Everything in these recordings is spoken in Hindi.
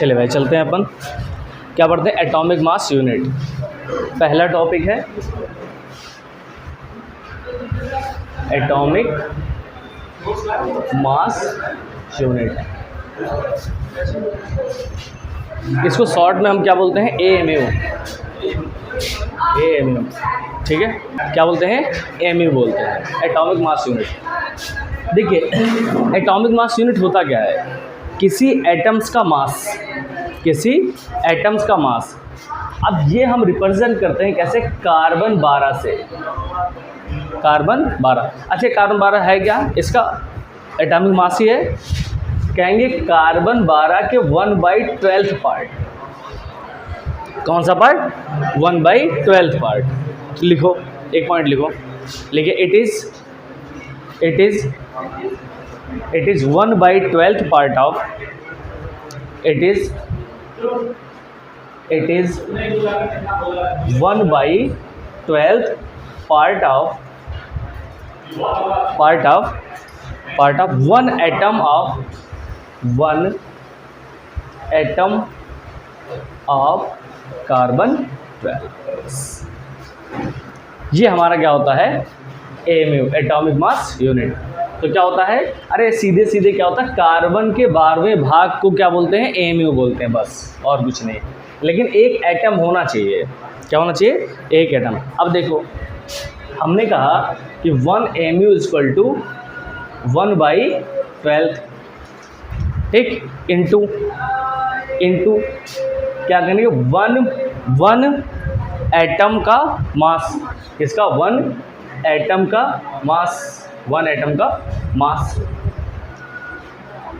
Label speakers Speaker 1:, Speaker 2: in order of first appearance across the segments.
Speaker 1: चले भाई चलते हैं अपन, क्या पढ़ते हैं, एटॉमिक मास यूनिट। पहला टॉपिक है एटॉमिक मास यूनिट। इसको शॉर्ट में हम क्या बोलते हैं, AMU। AMU, ठीक है, क्या बोलते हैं, AMU बोलते हैं, एटॉमिक मास यूनिट। देखिए एटॉमिक मास यूनिट होता क्या है, किसी एटम्स का मास, किसी एटम्स का मास। अब ये हम रिप्रेजेंट करते हैं कैसे, कार्बन 12 से। कार्बन 12, अच्छा कार्बन 12 है क्या, इसका एटॉमिक मास ही है, कहेंगे कार्बन 12 के 1/12 पार्ट। कौन सा पार्ट, 1/12 पार्ट। लिखो, एक पॉइंट लिखो, लिखिए it is 1/12 part of, it is 1/12 part of one atom of carbon 12। ये हमारा क्या होता है, AMU, एटॉमिक मास यूनिट। तो क्या होता है, अरे सीधे सीधे क्या होता है, कार्बन के 12वें भाग को क्या बोलते हैं, AMU बोलते हैं, बस और कुछ नहीं। लेकिन एक एटम होना चाहिए, क्या होना चाहिए, एक एटम। अब देखो हमने कहा कि 1 AMU = 1/12, ठीक, इंटू क्या करेंगे, वन एटम का मास। किसका, 1 एटम का मास, 1 एटम का मास।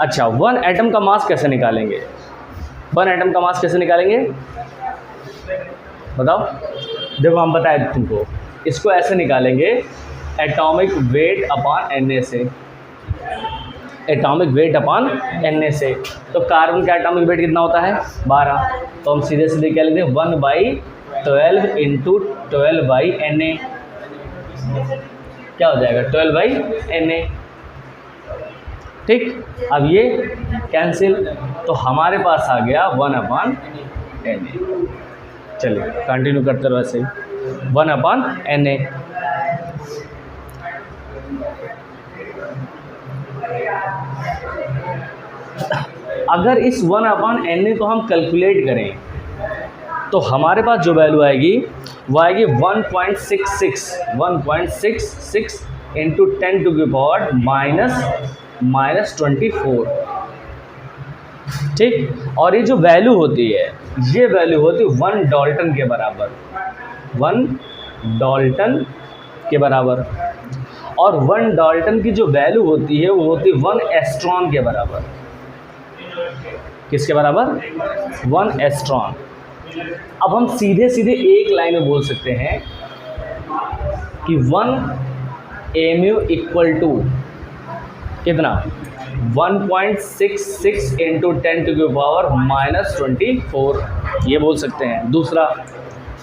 Speaker 1: अच्छा 1 एटम का मास कैसे निकालेंगे, 1 एटम का मास कैसे निकालेंगे, बताओ। देखो हम बताए तुमको, इसको ऐसे निकालेंगे, एटॉमिक वेट अपॉन Na से, एटॉमिक वेट अपॉन Na से। तो कार्बन का एटॉमिक वेट कितना होता है, 12। तो हम सीधे सीधे क्या लिखते हैं, 1/12 × 12/Na, क्या हो जाएगा, 12/Na, ठीक। अब ये कैंसिल, तो हमारे पास आ गया 1/Na। चलिए कंटिन्यू करते रहो ऐसे ही, 1/Na। अगर इस 1/Na को हम कैलकुलेट करें तो हमारे पास जो वैल्यू आएगी वो आएगी 1.66 × 10⁻⁻24, ठीक। और ये जो वैल्यू होती है, ये वैल्यू होती है 1 डाल्टन के बराबर, 1 डाल्टन के बराबर। और 1 डाल्टन की जो वैल्यू होती है वो होती है 1 एस्ट्रॉन के बराबर। किसके बराबर, 1 एस्ट्रॉन। अब हम सीधे सीधे एक लाइन में बोल सकते हैं कि 1 AMU = कितना, 1.66 × 10⁻⁻24, ये बोल सकते हैं। दूसरा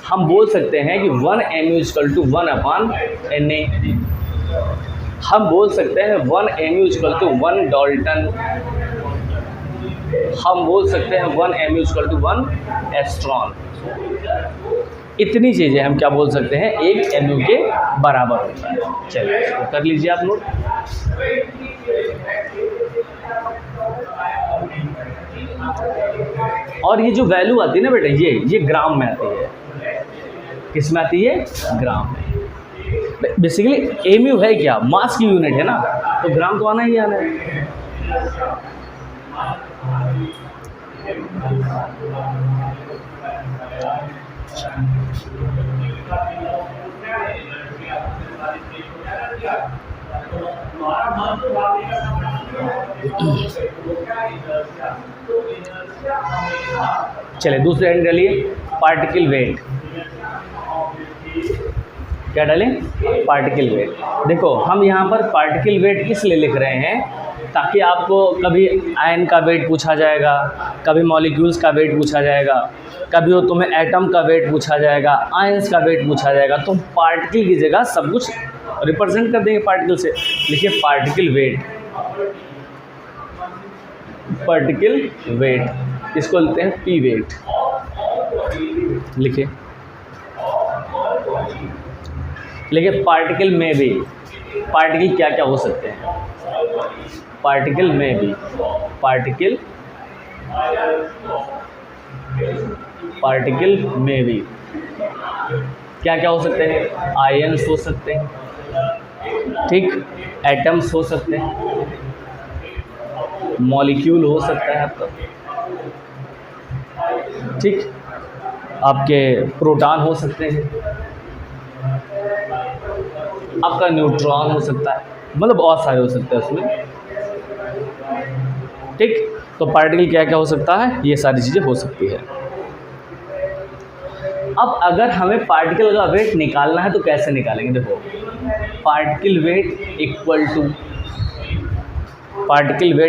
Speaker 1: हम बोल सकते हैं कि 1 AMU = 1/Na। हम बोल सकते हैं 1 AMU = 1 डाल्टन। हम बोल सकते हैं 1 AMU = 1 एस्ट्रॉन। इतनी चीज़ें हम क्या बोल सकते हैं, 1 AMU के बराबर होता है। चलिए इसको कर लीजिए आप नोट। और ये जो वैल्यू आती है ना बेटा, ये ग्राम में आती है। किस में आती है, ग्राम में। बेसिकली AMU है क्या, मास की यूनिट है ना, तो ग्राम तो आना ही आना है। चलिए दूसरे एंड डालिए, पार्टिकल वेट। क्या डालें, पार्टिकल वेट। देखो हम यहाँ पर पार्टिकल वेट इसलिए लिख रहे हैं ताकि आपको कभी आयन का वेट पूछा जाएगा, कभी मॉलिक्यूल्स का वेट पूछा जाएगा, कभी वो तुम्हें एटम का वेट पूछा जाएगा, आयंस का वेट पूछा जाएगा, तो पार्टिकल की जगह सब कुछ रिप्रेजेंट कर देंगे पार्टिकल से। लिखिए पार्टिकल वेट, पार्टिकल वेट। इसको लिखते हैं पी वेट। लिखिए लिखिए पार्टिकल में भी, पार्टिकल क्या क्या हो सकते हैं, पार्टिकल में भी, पार्टिकल में भी क्या क्या हो सकते हैं, आयन्स हो सकते हैं, ठीक, एटम्स हो सकते हैं, मॉलिक्यूल हो सकता है आपका, ठीक, आपके प्रोटॉन हो सकते हैं, आपका न्यूट्रॉन हो सकता है, मतलब बहुत सारे हो सकते हैं उसमें, ठीक। तो पार्टिकल क्या क्या हो सकता है, ये सारी चीज़ें हो सकती है। अब अगर हमें पार्टिकल का वेट निकालना है तो कैसे निकालेंगे, देखो पार्टिकल वेट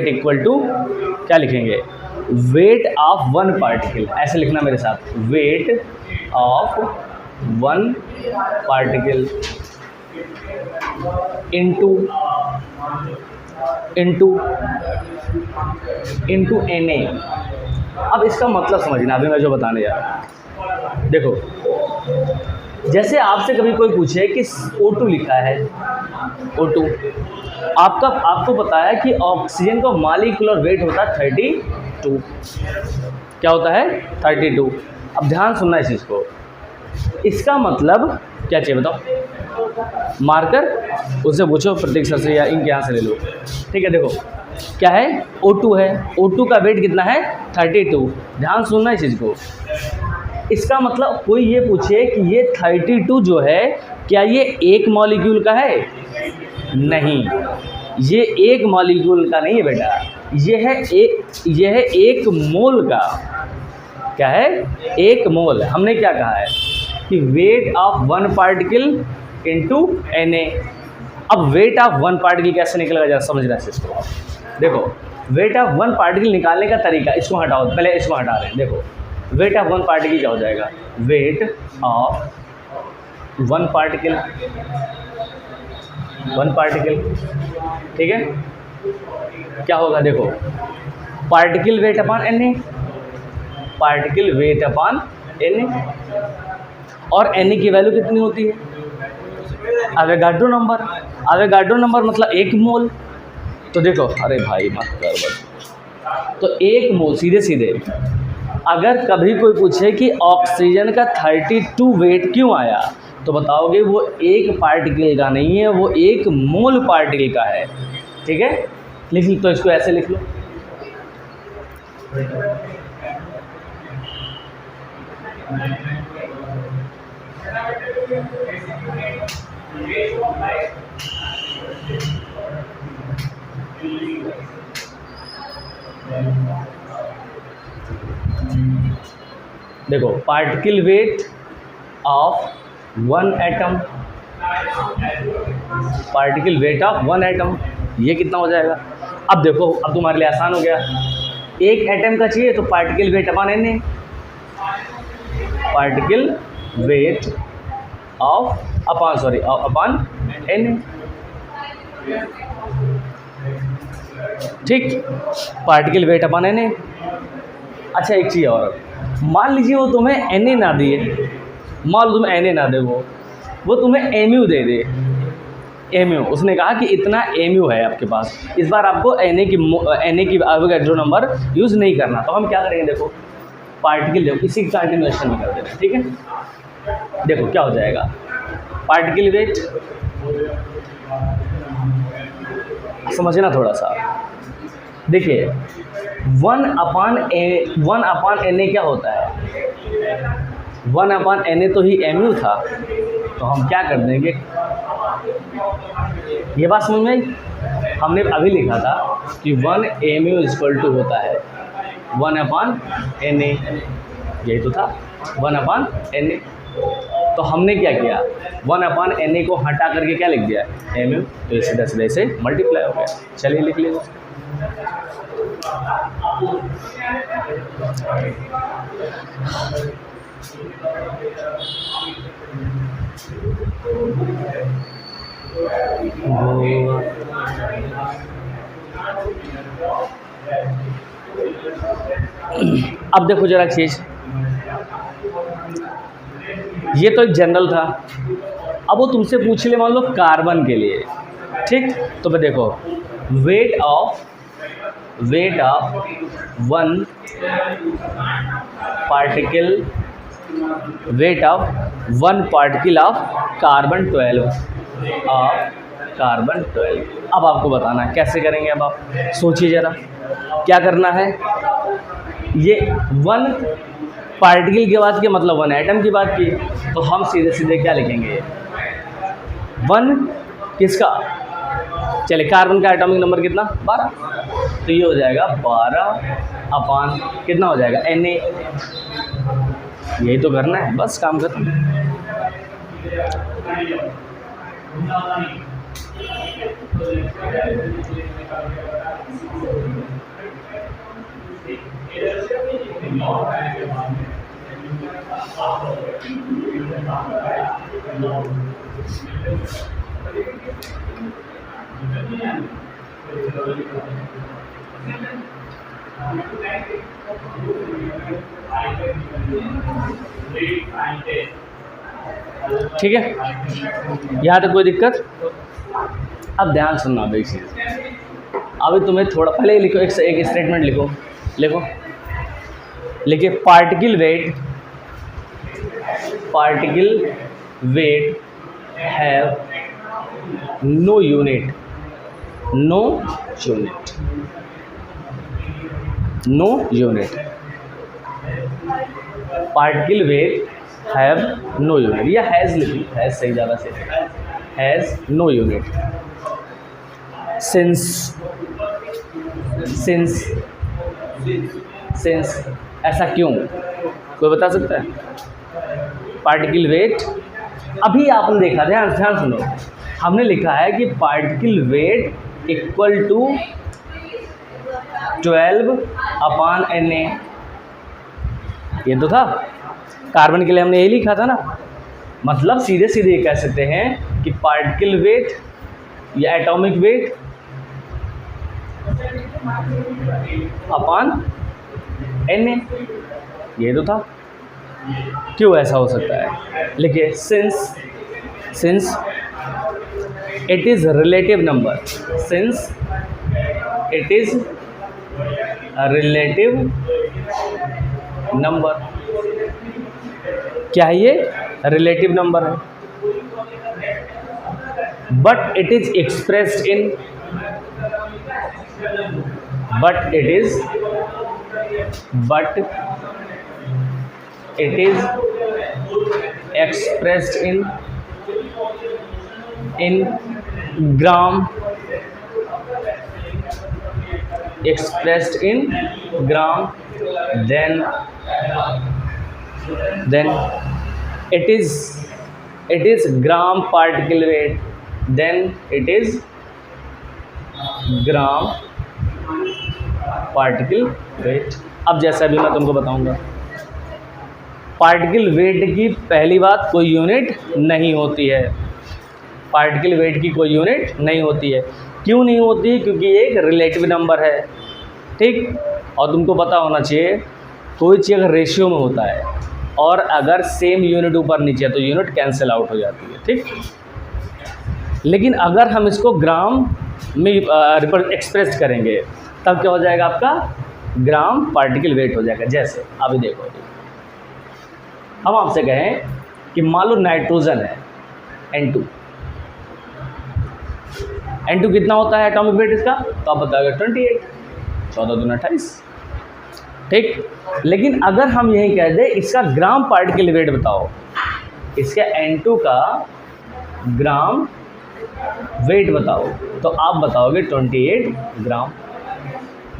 Speaker 1: इक्वल टू क्या लिखेंगे, वेट ऑफ वन पार्टिकल, ऐसे लिखना मेरे साथ, weight of one particle into Na। अब इसका मतलब समझना, अभी मैं जो बताने जा रहा हूँ, देखो जैसे आपसे कभी कोई पूछे कि O2 लिखा है, O2 आपको पता है कि ऑक्सीजन का मॉलिक्यूलर वेट होता है 32, क्या होता है 32। अब ध्यान सुनना इस चीज़ को, इसका मतलब क्या चाहिए बताओ, मार्कर उससे पूछो प्रतीक सर से या इनके यहाँ से ले लो, ठीक है। देखो क्या है, O2 है, O2 का वेट कितना है 32, ध्यान सुनना इस चीज़ को। इसका मतलब कोई ये पूछे कि ये 32 जो है क्या ये एक मॉलिक्यूल का है, नहीं, ये एक मॉलिक्यूल का नहीं है बेटा, ये है एक मोल का, क्या है, एक मोल। हमने क्या कहा है कि weight of one particle into Na। अब वेट ऑफ वन पार्टिकल कैसे निकलेगा जरा समझना है इसको। देखो वेट ऑफ वन पार्टिकल निकालने का तरीका, इसको हटाओ, पहले इसको हटा रहे हैं। देखो वेट ऑफ वन पार्टिकल क्या हो जाएगा, वेट ऑफ वन पार्टिकल, ठीक है, क्या होगा, देखो particle weight upon Na, particle weight upon Na, और Na की वैल्यू कितनी होती है, एवोगाड्रो नंबर मतलब एक मोल। तो देखो, अरे भाई मत कर बस, तो एक मोल सीधे अगर कभी कोई पूछे कि ऑक्सीजन का 32 वेट क्यों आया, तो बताओगे वो एक पार्टिकल का नहीं है, वो एक मोल पार्टिकल का है, ठीक है। लिख लो, तो इसको ऐसे लिख लो, देखो particle weight of one atom, particle weight of one atom, ये कितना हो जाएगा। अब देखो, अब तुम्हारे लिए आसान हो गया, एक एटम का चाहिए तो particle weight upon Na, particle weight of upon Na, ठीक, पार्टिकल वेट अपॉन Na। अच्छा एक चीज़ और, मान लीजिए वो तुम्हें Na ना दिए, मान लो तुम्हें Na ना दे, वो तुम्हें Mu दे दे, Mu, उसने कहा कि इतना Mu है आपके पास, इस बार आपको Na की एवोगाड्रो नंबर यूज़ नहीं करना, तो हम क्या करेंगे, देखो पार्टिकल, देखो इसी कंटिन्यूएशन में कर देना, ठीक है। देखो क्या हो जाएगा, पार्टिकल वेट, समझना थोड़ा सा, देखिए 1 अपॉन Na क्या होता है, 1 अपॉन Na तो ही Mu था, तो हम क्या कर देंगे, ये बात समझ में आई, हमने अभी लिखा था कि 1 Mu इक्वल टू होता है 1 अपॉन Na, यही तो था 1 अपॉन Na। तो हमने क्या किया, 1 अपॉन Na को हटा करके क्या लिख दिया Mu, तो ये सीधा सीधा से मल्टीप्लाई हो गया। चलिए लिख लीजिए, अब देखो जरा चीज़, ये तो एक जनरल था। अब वो तुमसे पूछ ले मान लो कार्बन के लिए, ठीक। तो मैं देखो weight of one particle, weight of one particle of carbon 12 of carbon 12। अब आपको बताना है कैसे करेंगे। अब आप सोचिए ज़रा क्या करना है। ये वन पार्टिकल की बात की मतलब वन एटम की बात की, तो हम सीधे सीधे क्या लिखेंगे, वन किसका, चले कार्बन का एटॉमिक नंबर कितना 12, तो ये हो जाएगा 12 अपान कितना हो जाएगा Na। यही तो करना है, बस काम खत्म। ठीक है, यहाँ तक कोई दिक्कत। अब ध्यान सुनना अभी चीज़, अभी तुम्हें थोड़ा पहले ही लिखो, एक स्टेटमेंट लिखिए particle weight have no unit, particle weight have no unit, या हैज़ लिखी, हैज़ सही ज़्यादा से, हैज़ नो यूनिट। सिंस ऐसा क्यों, कोई बता सकता है? पार्टिकल वेट, अभी आपने देखा, ध्यान सुनो, हमने लिखा है कि particle weight equal to 12 upon Na, ये तो था। कार्बन के लिए हमने यही लिखा था ना, मतलब सीधे सीधे ये कह सकते हैं कि पार्टिकल वेट या एटॉमिक वेट अपान Na, ये तो था। क्यों ऐसा हो सकता है, लिखिए since it is relative number, since it is relative number, क्या है ये, रिलेटिव नंबर है, but it is expressed in, but it is expressed in gram, then it is gram particle weight, then it is gram particle weight. अब जैसा भी मैं तुमको बताऊंगा, पार्टिकल वेट की पहली बात कोई यूनिट नहीं होती है, पार्टिकल वेट की कोई यूनिट नहीं होती है। क्यों नहीं होती? क्योंकि ये एक रिलेटिव नंबर है, ठीक। और तुमको पता होना चाहिए कोई चीज़ अगर रेशियो में होता है और अगर सेम यूनिट ऊपर नीचे है तो यूनिट कैंसिल आउट हो जाती है, ठीक। लेकिन अगर हम इसको ग्राम में एक्सप्रेस करेंगे तब क्या हो जाएगा, आपका ग्राम पार्टिकल वेट हो जाएगा। जैसे अभी देखो, हम आपसे कहें कि मान लो नाइट्रोजन है N2 कितना होता है एटॉमिक वेट इसका, तो आप बताओगे 28, 14 दूना 28, ठीक। लेकिन अगर हम यही कह दें इसका ग्राम पार्टिकल वेट बताओ, इसका N2 का ग्राम वेट बताओ, तो आप बताओगे 28 ग्राम,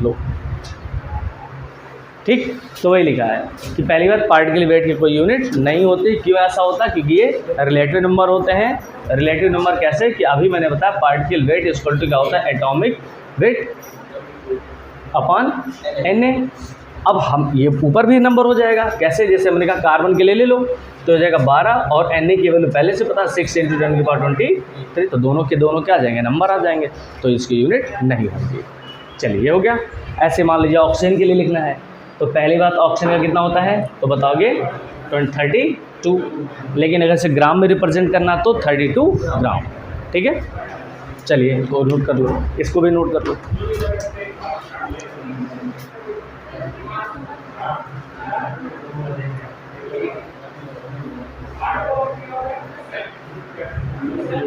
Speaker 1: लो, ठीक। तो वही लिखा है कि पहली बात पार्टिकल वेट की कोई यूनिट नहीं होती। क्यों ऐसा होता है? क्योंकि ये रिलेटिव नंबर होते हैं। रिलेटिव नंबर कैसे, कि अभी मैंने बताया पार्टिकल वेट इक्वल टू क्या होता है, एटॉमिक वेट अपॉन Na। अब हम ये ऊपर भी नंबर हो जाएगा, कैसे, जैसे मैंने कहा कार्बन के लिए ले लो तो हो जाएगा 12 और Na की वैल्यू पहले से पता 6 × 10⁻23, तो दोनों के दोनों क्या आ जाएंगे, नंबर आ जाएंगे, तो इसकी यूनिट नहीं होगी। चलिए ये हो गया। ऐसे मान लीजिए ऑक्सीजन के लिए लिखना है, तो पहली बात ऑक्सीजन का कितना होता है तो बताओगे 32, लेकिन अगर इसे ग्राम में रिप्रेजेंट करना तो 32 ग्राम। ठीक है, चलिए इसको नोट कर लो, इसको भी नोट कर लो।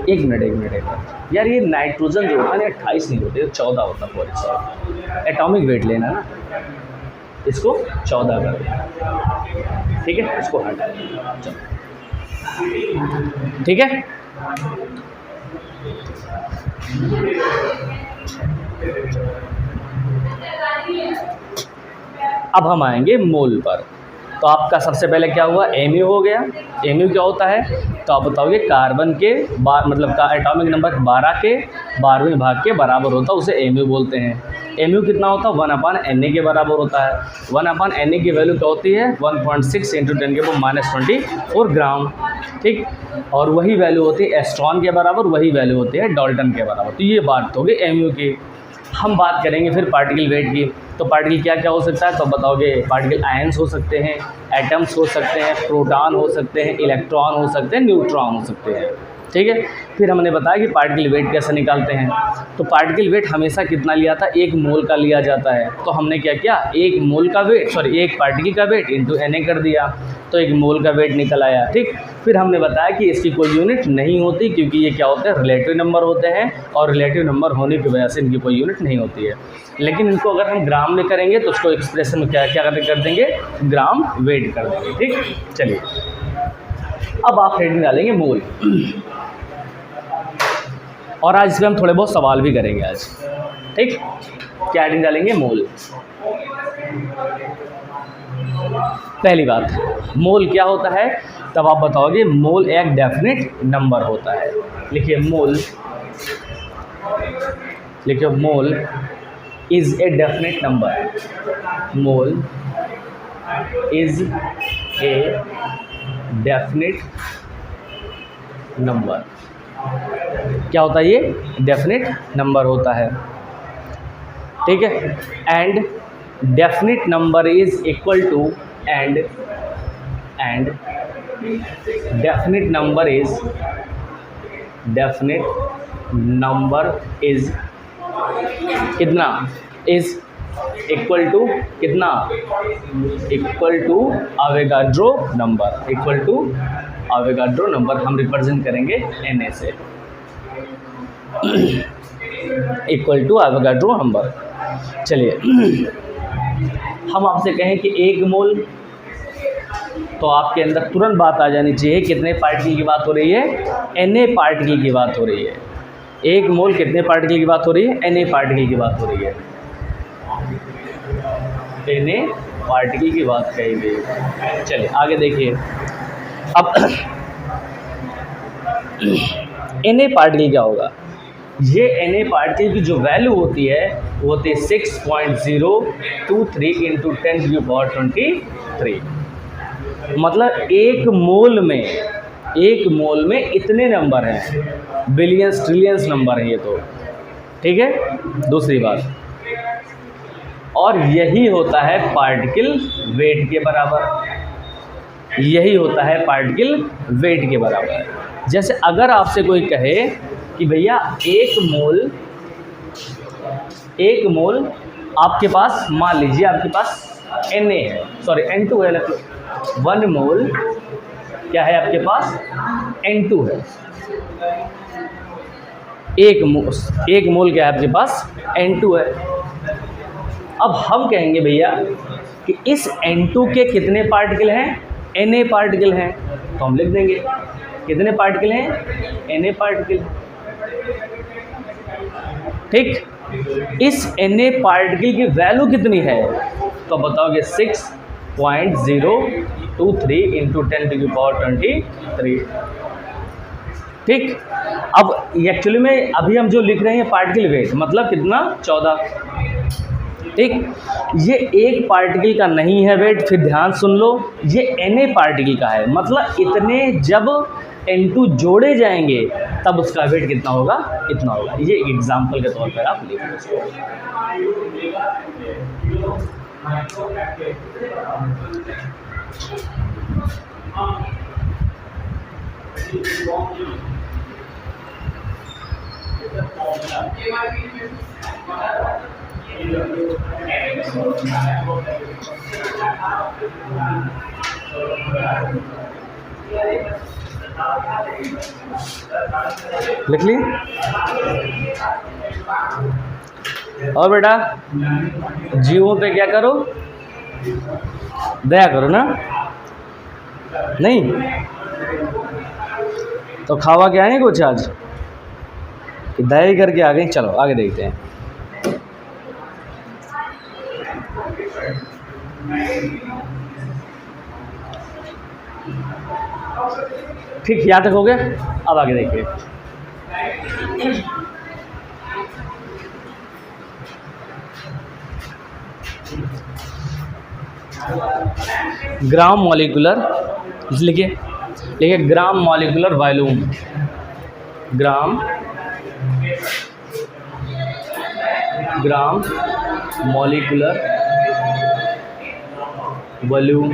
Speaker 1: एक मिनट यार, ये नाइट्रोजन जो होता है 28 नहीं होते, 14 होता है। सॉरी, एटॉमिक वेट लेना ना, इसको 14 कर देना। ठीक है, इसको हटा देना। चलो ठीक है, अब हम आएंगे मोल पर। तो आपका सबसे पहले क्या हुआ, एमयू हो गया। एमयू क्या होता है तो आप बताओगे कार्बन के मतलब का एटॉमिक नंबर 12 के 12वें भाग के बराबर होता है, उसे एमयू बोलते हैं। एमयू कितना होता है 1/Na के बराबर होता है। 1/Na की वैल्यू क्या होती है 1.6 × 10⁻24 ग्राम। ठीक, और वही वैल्यू होती है एस्ट्रॉन के बराबर, वही वैल्यू होती है डाल्टन के बराबर। तो ये बात होगी एमयू की। हम बात करेंगे फिर पार्टिकल वेट की। तो पार्टिकल क्या क्या हो सकता है तो बताओगे पार्टिकल आयंस हो सकते हैं, एटम्स हो सकते हैं, प्रोटॉन हो सकते हैं, इलेक्ट्रॉन हो सकते हैं, न्यूट्रॉन हो सकते हैं। ठीक है, फिर हमने बताया कि पार्टिकल वेट कैसे निकालते हैं। तो पार्टिकल वेट हमेशा कितना लिया था, 1 मोल का लिया जाता है। तो हमने क्या किया, 1 मोल का वेट एक पार्टिकल का वेट इंटू Na कर दिया, तो 1 मोल का वेट निकल आया। ठीक, फिर हमने बताया कि इसकी कोई यूनिट नहीं होती, क्योंकि ये क्या होते हैं रिलेटिव नंबर होते हैं, और रिलेटिव नंबर होने की वजह से इनकी कोई यूनिट नहीं होती है। लेकिन इनको अगर हम ग्राम में करेंगे तो उसको एक्सप्रेशन में क्या कर देंगे, ग्राम वेट कर देंगे। ठीक, चलिए अब आप हेडिंग डालेंगे मोल, और आज इसमें हम थोड़े बहुत सवाल भी करेंगे आज। ठीक, क्या हेडिंग डालेंगे, मोल। पहली बात, मोल क्या होता है तब आप बताओगे मोल एक डेफिनेट नंबर होता है। लिखिए मोल, लिखिए mole is a definite number. Mole is a definite number. क्या होता है ये, डेफिनेट नंबर होता है। ठीक है, and definite number is equal to and definite number is कितना, इज इक्वल टू कितना, equal to Avogadro number, equal to Avogadro number. हम रिप्रेजेंट करेंगे Na से, इक्वल टू अवोगाड्रो नंबर। चलिए हम आपसे कहें कि 1 मोल, तो आपके अंदर तुरंत बात आ जानी चाहिए कितने पार्टिकल की बात हो रही है, Na पार्टिकल की बात हो रही है। 1 मोल कितने पार्टिकल की बात हो रही है, Na पार्टिकल की बात हो रही है, Na पार्टिकल की बात कही गई। चलिए आगे देखिए, अब Na पार्टिकल क्या होगा, ये Na पार्टिकल की जो वैल्यू होती है वो होती है 6.023 × 10⁻23। मतलब 1 मोल में इतने नंबर हैं, बिलियंस ट्रिलियंस नंबर हैं ये तो। ठीक है, दूसरी बात, और यही होता है पार्टिकल वेट के बराबर, यही होता है पार्टिकल वेट के बराबर। जैसे अगर आपसे कोई कहे कि भैया 1 मोल आपके पास, मान लीजिए आपके पास Na है, सॉरी N2 है, 1 मोल क्या है आपके पास, N2 है। 1 मोल क्या है आपके पास, N2 है। अब हम कहेंगे भैया कि इस N2 के कितने पार्टिकल हैं, Na पार्टिकल हैं, तो हम लिख देंगे कितने पार्टिकल हैं, Na पार्टिकल। ठीक, इस Na पार्टिकल की वैल्यू कितनी है तो बताओगे 6.023 × 10⁻23। ठीक, अब एक्चुअली में अभी हम जो लिख रहे हैं पार्टिकल वेट मतलब कितना, 14। ठीक, ये एक पार्टिकल का नहीं है वेट, फिर ध्यान सुन लो, ये Na पार्टिकल का है। मतलब इतने जब N2 जोड़े जाएंगे तब उसका वेट कितना होगा, इतना होगा। ये एग्जाम्पल के तौर पर आप लिख लो इसको। लिख ली? और बेटा जीवों पे क्या करो, दया करो ना, नहीं तो खावा के आए कुछ आज कि दया ही करके आ गई। चलो आगे देखते हैं। ठीक, यहाँ तक हो गया। अब आगे देखिए। ग्राम मॉलिक्यूलर, लिखिए लिखिए ग्राम मॉलिक्यूलर वॉल्यूम, ग्राम मॉलिक्यूलर वॉल्यूम,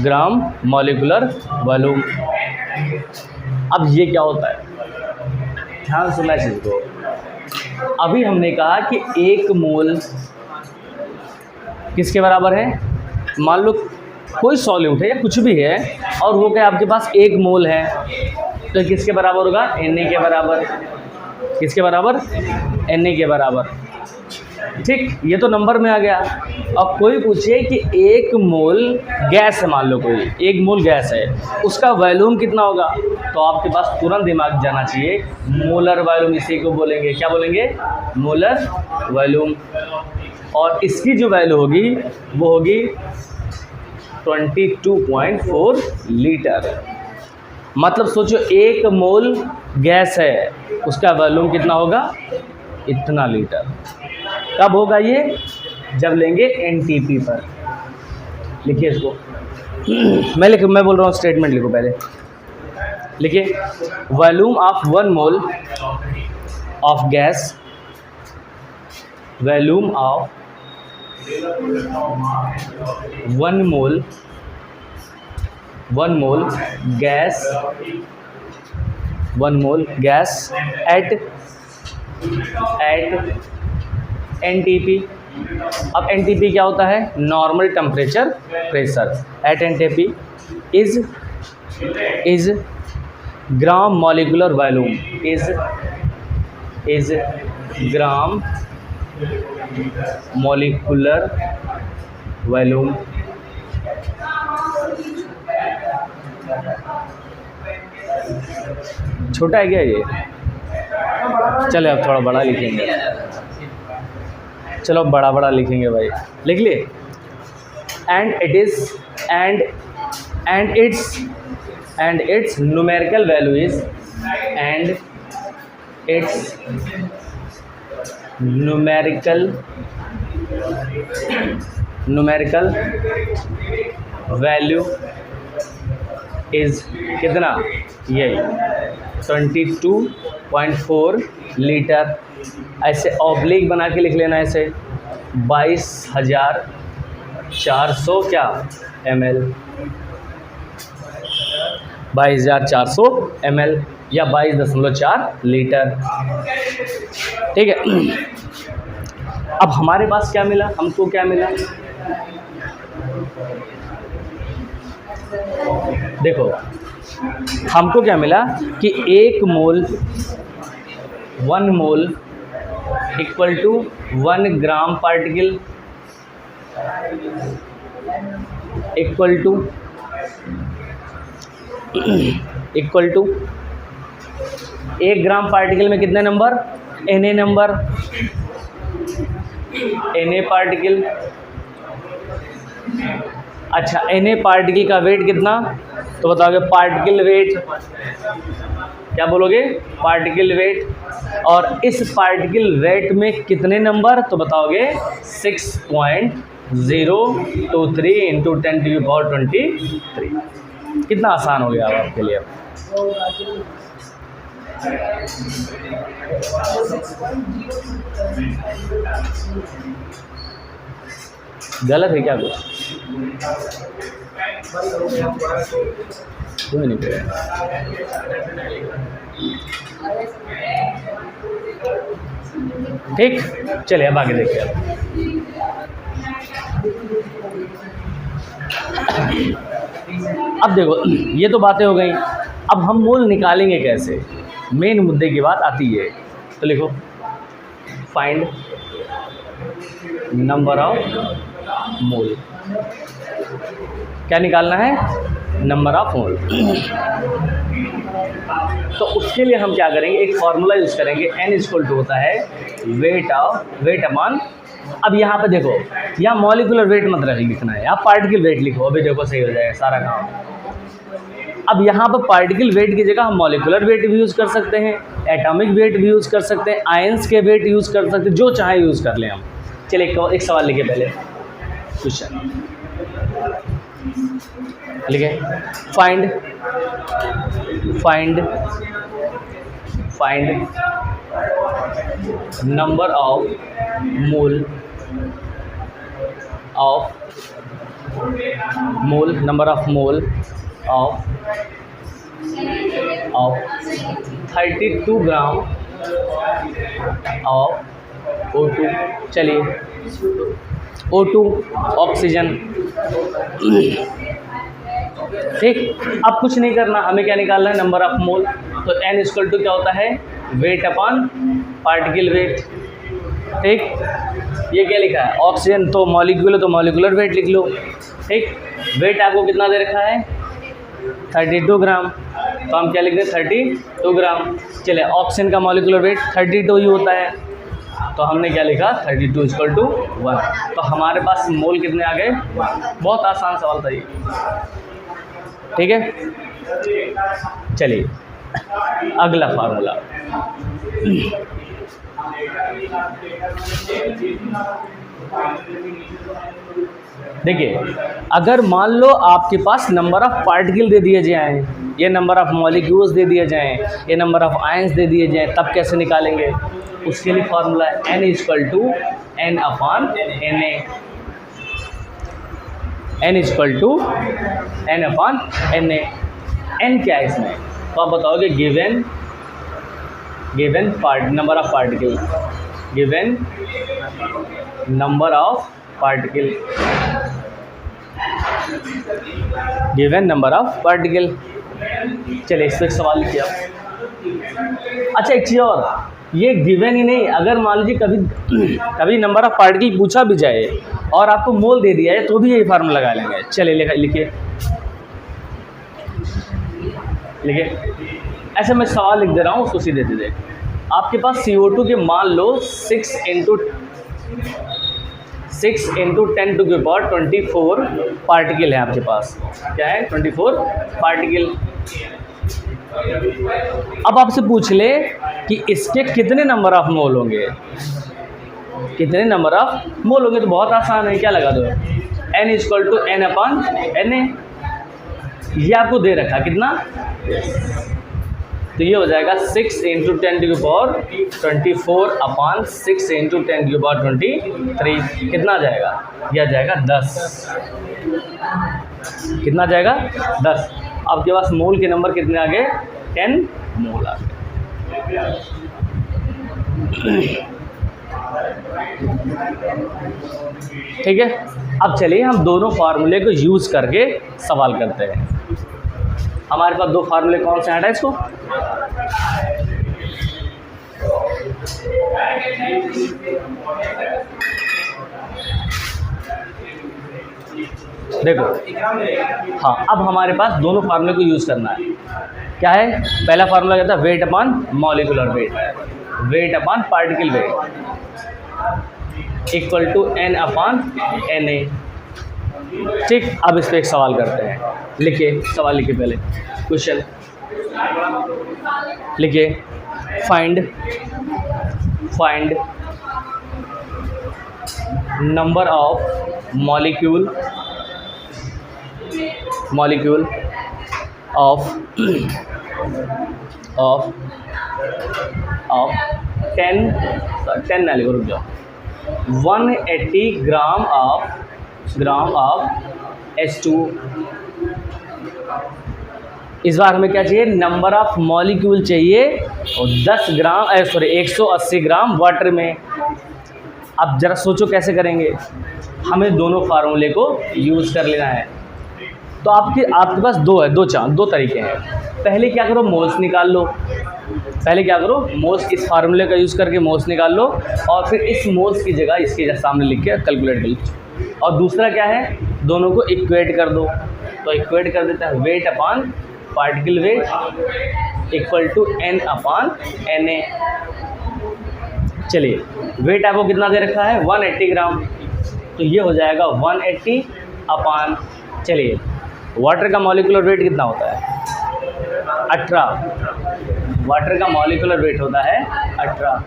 Speaker 1: ग्राम मॉलिक्यूलर वॉल्यूम। अब ये क्या होता है, ध्यान सुनना इस चीज़ को। अभी हमने कहा कि 1 मोल किसके बराबर है, मान लो कोई सॉल्यूट है या कुछ भी है और वो क्या आपके पास 1 मोल है, तो किसके बराबर होगा, Na के बराबर। किसके बराबर, Na के बराबर। ठीक, ये तो नंबर में आ गया। अब कोई पूछे कि 1 मोल गैस है, मान लो कोई 1 मोल गैस है, उसका वॉल्यूम कितना होगा, तो आपके पास तुरंत दिमाग जाना चाहिए मोलर वॉल्यूम, इसी को बोलेंगे, क्या बोलेंगे, मोलर वॉल्यूम। और इसकी जो वैल्यू होगी वो होगी 22.4 लीटर। मतलब सोचो 1 मोल गैस है, उसका वॉल्यूम कितना होगा, इतना लीटर। कब होगा ये, जब लेंगे NTP पर। लिखिए इसको, मैं बोल रहा हूँ, स्टेटमेंट लिखो पहले। लिखिए volume of 1 mole of gas, volume of 1 mole gas, 1 mole gas at NTP। अब NTP क्या होता है, normal temperature pressure. At NTP is gram molecular volume, is gram molecular volume. छोटा है क्या ये, चले अब थोड़ा बड़ा लिखेंगे, चलो बड़ा बड़ा लिखेंगे भाई, लिख लिए। and its numerical value is numerical value is कितना, यही 22.4 लीटर। ऐसे ऑब्लिक बना के लिख लेना, ऐसे 22,400 क्या ml, 22,400 ml या 22.4 लीटर। ठीक है, अब हमारे पास क्या मिला, हमको क्या मिला, देखो हमको क्या मिला कि 1 mole equal to 1 gram particle equal to 1 gram particle में कितने number, Na number, Na particle. अच्छा, Na पार्टिकल का वेट कितना, तो बताओगे पार्टिकल वेट, क्या बोलोगे, पार्टिकल वेट। और इस पार्टिकल वेट में कितने नंबर, तो बताओगे 6.5 023 इंटू 10⁻23। कितना आसान हो गया अब आपके लिए। गलत है क्या कुछ? क्यों नहीं करे? ठीक, चलिए अब आगे देखिए। अब देखो, ये तो बातें हो गई। अब हम मोल निकालेंगे कैसे, मेन मुद्दे की बात आती है। तो लिखो, फाइंड नंबर ऑफ मोल। क्या निकालना है? Number of mole. तो उसके लिए हम क्या करेंगे, एक फॉर्मूला यूज़ करेंगे। n इक्वल टू होता है वेट अपॉन। अब यहाँ पे देखो, यहाँ मॉलिक्यूलर वेट मत लिखना है, आप पार्टिकल वेट लिखो। अभी देखो सही हो जाएगा सारा काम। अब यहाँ पर पार्टिकल वेट की जगह हम मॉलिक्यूलर वेट भी यूज़ कर सकते हैं, एटॉमिक वेट भी यूज़ कर सकते हैं, आयंस के वेट यूज़ कर सकते हैं, जो चाहे यूज़ कर लें हम। चलिए एक सवाल लिखे पहले, क्वेश्चन लिखे, find number of mole number of mole of 32 gram of O2। चलिए, O2 ऑक्सीजन। ठीक, अब कुछ नहीं करना, हमें क्या निकालना है, नंबर ऑफ मोल। तो n इक्वल टू क्या होता है, वेट अपॉन पार्टिकल वेट। ठीक, ये क्या लिखा है, ऑक्सीजन तो मॉलिक्यूल है तो मॉलिक्यूलर वेट लिख लो। ठीक, वेट आपको कितना दे रखा है, 32 ग्राम, तो हम क्या लिख रहे हैं, 32 ग्राम। चले, ऑक्सीजन का मॉलिक्यूलर वेट 32 ही होता है, तो हमने क्या लिखा, 32 इक्वल टू 1। तो हमारे पास मोल कितने आ गए, बहुत आसान सवाल था ये। ठीक है, चलिए अगला फार्मूला। देखिए, अगर मान लो आपके पास नंबर ऑफ पार्टिकल दे दिए जाएं, ये नंबर ऑफ मॉलिक्यूल्स दे दिए जाएं, ये नंबर ऑफ आयंस दे दिए जाएं, तब कैसे निकालेंगे? उसके लिए फार्मूला है n equal to n upon Na। n equal to n upon Na। n क्या है इसमें, तो आप बताओगे given number of particle, given number of particle, given number of particle. चलिए इस पर एक सवाल लिखिए आप। अच्छा, एक चीज़ और, ये गिवन ही नहीं, अगर मान लीजिए कभी नंबर ऑफ पार्टिकल पूछा भी जाए और आपको मोल दे दिया है, तो भी यही फार्मूला लगा लेंगे। चलिए लिखिए, ऐसे मैं सवाल लिख दे रहा हूँ, उसको सीधे सीधे। आपके पास CO2 के मान लो 6 इंटू 10⁻24 पार्टिकल है आपके पास। क्या है, 24 पार्टिकल। अब आपसे पूछ ले कि इसके कितने नंबर ऑफ मोल होंगे, कितने नंबर ऑफ मोल होंगे, तो बहुत आसान है, क्या लगा दो, n equal to n upon Na। ये आपको दे रखा कितना, तो ये हो जाएगा 6 इंटू 10⁻24 अपॉन 6 इंटू 10⁻23। कितना आ जाएगा, यह आ जाएगा 10। कितना आ जाएगा, 10। आपके पास मोल के नंबर कितने आ गए, 10 मोल आ गए। ठीक है, अब चलिए हम दोनों फार्मूले को यूज़ करके सवाल करते हैं। हमारे पास दो फार्मूले कौन से हैं इसको, देखो। हाँ, अब हमारे पास दोनों फार्मूले को यूज़ करना है। क्या है, पहला फार्मूला क्या था, weight upon molecular weight, weight upon particle weight equal to n upon Na। ठीक, अब इस पर एक सवाल करते हैं। लिखिए, सवाल लिखिए पहले, क्वेश्चन लिखिए, find number of molecule of 10 ना लिखो, रुक जाओ, 180 ग्राम ऑफ H2। इस बार हमें क्या चाहिए, नंबर ऑफ मॉलिक्यूल चाहिए, और 180 ग्राम वाटर में। अब ज़रा सोचो कैसे करेंगे, हमें दोनों फार्मूले को यूज़ कर लेना है। तो आपके पास दो तरीके हैं। पहले क्या करो, मोल्स निकाल लो। मोल्स, इस फार्मूले का यूज़ करके मोल्स निकाल लो, और फिर इस मोल्स की जगह इसके सामने लिख के कैलकुलेट कर लो। और दूसरा क्या है, दोनों को इक्वेट कर दो। तो इक्वेट कर देता है, weight upon particle weight equal to N upon Na। चलिए, वेट आपको कितना दे रखा है, 180 ग्राम, तो ये हो जाएगा 180 अपॉन, चलिए वाटर का मॉलिक्यूलर वेट कितना होता है, 18। वाटर का मॉलिक्यूलर वेट होता है 18।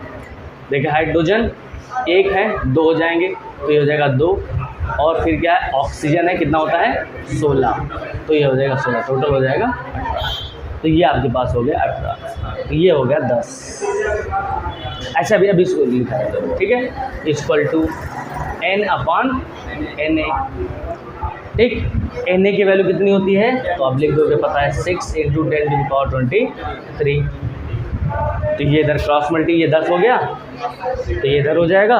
Speaker 1: देखिए हाइड्रोजन 1 है, 2 हो जाएंगे, तो ये हो जाएगा 2, और फिर क्या है, ऑक्सीजन है, कितना होता है 16, तो ये हो जाएगा 16, टोटल हो जाएगा 18। तो ये आपके पास हो गया 18, तो ये हो गया 10। ऐसा भी अभी इसको लिखा है, ठीक है, equal to N upon Na। ठीक, Na की वैल्यू कितनी होती है, तो आप लिख दोगे, पता है 6 × 10⁻23। तो ये इधर क्रॉस मल्टी, ये 10 हो गया, तो ये इधर हो जाएगा।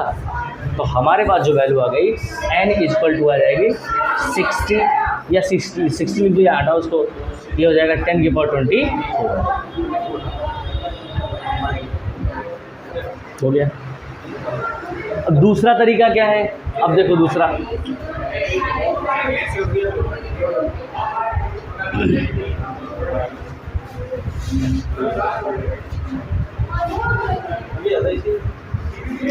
Speaker 1: तो हमारे पास जो वैल्यू आ गई, N इक्वल टू आ जाएगी 60 या 60 लिख दो या हटाओ उसको, ये हो जाएगा 10⁻24 हो गया। अब दूसरा तरीका क्या है, अब देखो दूसरा,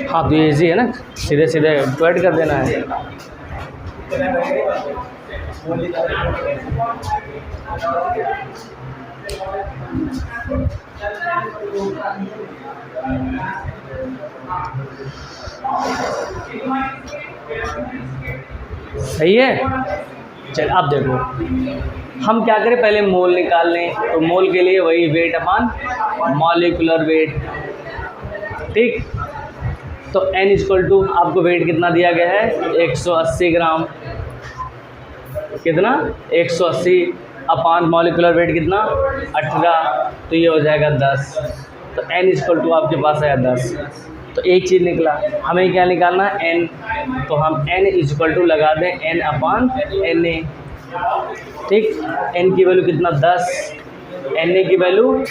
Speaker 1: हाँ तो ये इजी है ना, सीधे सीधे ऐड कर देना है। सही है। चल अब देखो हम क्या करें, पहले मोल निकाल लें। तो मोल के लिए वही वेट अपान मॉलिक्यूलर वेट, ठीक। तो N इक्वल टू आपको वेट कितना दिया गया है, 180 ग्राम, कितना 180 अपान मॉलिक्यूलर वेट कितना 18, तो ये हो जाएगा 10। तो N इक्वल टू आपके पास आया 10। तो एक चीज़ निकला, हमें क्या निकालना है N, तो हम N इक्वल टू लगा दें N अपान Na, ठीक। N की वैल्यू कितना 10, Na की वैल्यू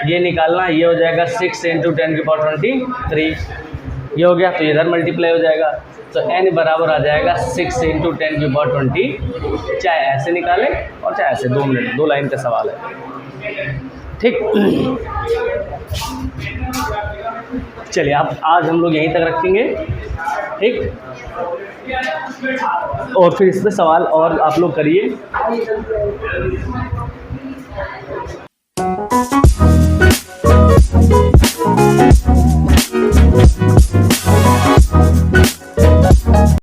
Speaker 1: ये निकालना, ये हो जाएगा 6 × 10⁻23, ये हो गया। तो इधर मल्टीप्लाई हो जाएगा, तो N बराबर आ जाएगा 6 × 10⁻20। चाहे ऐसे निकालें और चाहे ऐसे, 2 मिनट 2 लाइन का सवाल है, ठीक। चलिए अब आज हम लोग यहीं तक रखेंगे, ठीक। और फिर इस पर सवाल और आप लोग करिए।